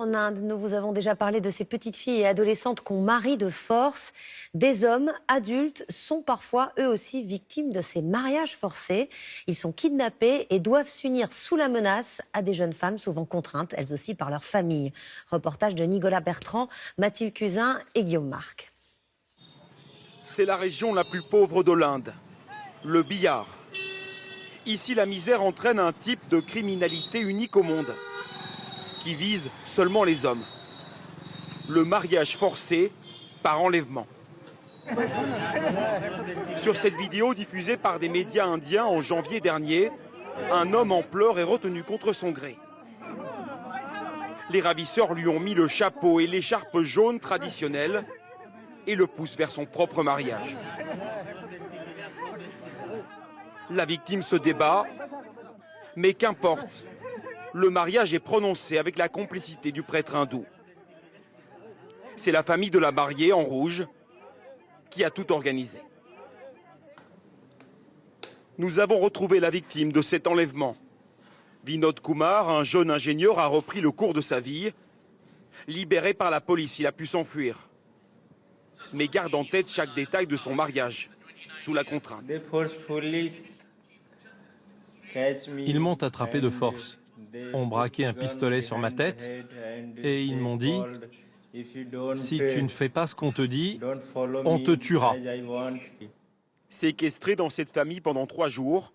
En Inde, nous vous avons déjà parlé de ces petites filles et adolescentes qu'on marie de force. Des hommes adultes sont parfois eux aussi victimes de ces mariages forcés. Ils sont kidnappés et doivent s'unir sous la menace à des jeunes femmes souvent contraintes, elles aussi par leur famille. Reportage de Nicolas Bertrand, Mathilde Cusin et Guillaume Marc. C'est la région la plus pauvre de l'Inde, le Bihar. Ici, la misère entraîne un type de criminalité unique au monde, qui vise seulement les hommes. Le mariage forcé par enlèvement. Sur cette vidéo diffusée par des médias indiens en janvier dernier, un homme en pleurs est retenu contre son gré. Les ravisseurs lui ont mis le chapeau et l'écharpe jaune traditionnelle et le poussent vers son propre mariage. La victime se débat, mais qu'importe. Le mariage est prononcé avec la complicité du prêtre hindou. C'est la famille de la mariée en rouge qui a tout organisé. Nous avons retrouvé la victime de cet enlèvement. Vinod Kumar, un jeune ingénieur, a repris le cours de sa vie. Libéré par la police, il a pu s'enfuir. Mais garde en tête chaque détail de son mariage, sous la contrainte. Ils m'ont attrapé de force, ont braqué un pistolet sur ma tête et ils m'ont dit « Si tu ne fais pas ce qu'on te dit, on te tuera ». Séquestré dans cette famille pendant 3 jours,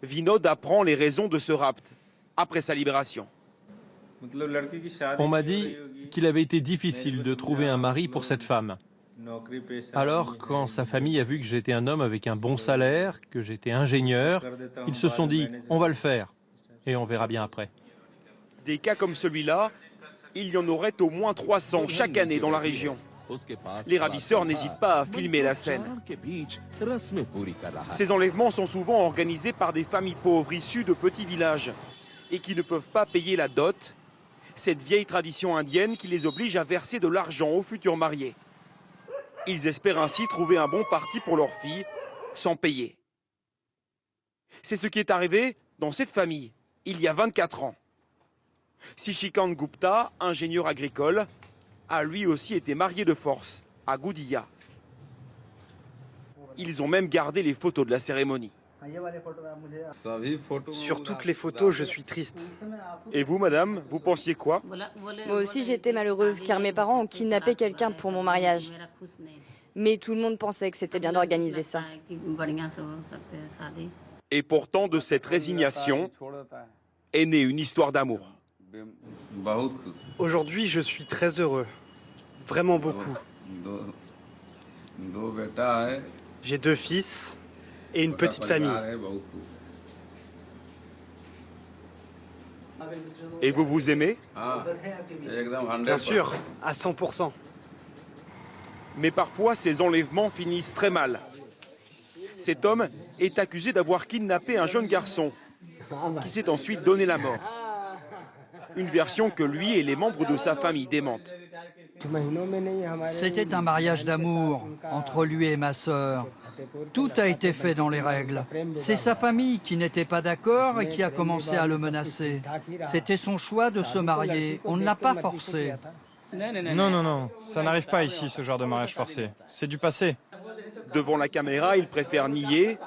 Vinod apprend les raisons de ce rapt après sa libération. On m'a dit qu'il avait été difficile de trouver un mari pour cette femme. Alors, quand sa famille a vu que j'étais un homme avec un bon salaire, que j'étais ingénieur, ils se sont dit « on va le faire et on verra bien après ». Des cas comme celui-là, il y en aurait au moins 300 chaque année dans la région. Les ravisseurs n'hésitent pas à filmer la scène. Ces enlèvements sont souvent organisés par des familles pauvres issues de petits villages et qui ne peuvent pas payer la dot, cette vieille tradition indienne qui les oblige à verser de l'argent aux futurs mariés. Ils espèrent ainsi trouver un bon parti pour leur fille, sans payer. C'est ce qui est arrivé dans cette famille, il y a 24 ans. Sishikant Gupta, ingénieur agricole, a lui aussi été marié de force, à Goudiya. Ils ont même gardé les photos de la cérémonie. Sur toutes les photos, je suis triste. Et vous, madame, vous pensiez quoi? Moi aussi, j'étais malheureuse, car mes parents ont kidnappé quelqu'un pour mon mariage. Mais tout le monde pensait que c'était bien d'organiser ça. Et pourtant, de cette résignation est née une histoire d'amour. Aujourd'hui, je suis très heureux. Vraiment beaucoup. J'ai 2 fils et une petite famille. Et vous vous aimez? Bien sûr, à 100%. Mais parfois, ces enlèvements finissent très mal. Cet homme est accusé d'avoir kidnappé un jeune garçon qui s'est ensuite donné la mort. Une version que lui et les membres de sa famille démentent. C'était un mariage d'amour entre lui et ma sœur. Tout a été fait dans les règles. C'est sa famille qui n'était pas d'accord et qui a commencé à le menacer. C'était son choix de se marier. On ne l'a pas forcé. Non, ça n'arrive pas ici, ce genre de mariage forcé. C'est du passé. Devant la caméra, il préfère nier.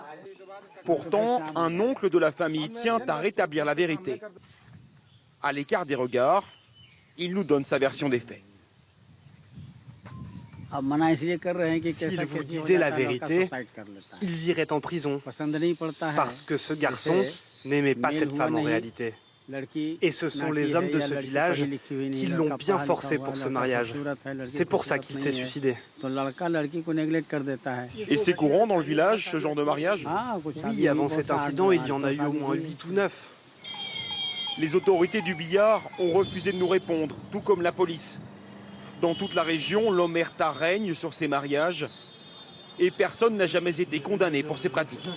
Pourtant, un oncle de la famille tient à rétablir la vérité. À l'écart des regards, il nous donne sa version des faits. S'ils vous disaient la vérité, ils iraient en prison. Parce que ce garçon n'aimait pas cette femme en réalité. Et ce sont les hommes de ce village qui l'ont bien forcé pour ce mariage. C'est pour ça qu'il s'est suicidé. Et c'est courant dans le village, ce genre de mariage? Oui, avant cet incident, il y en a eu au moins 8 ou 9. Les autorités du Bihar ont refusé de nous répondre, tout comme la police. Dans toute la région, l'omerta règne sur ces mariages et personne n'a jamais été condamné pour ces pratiques.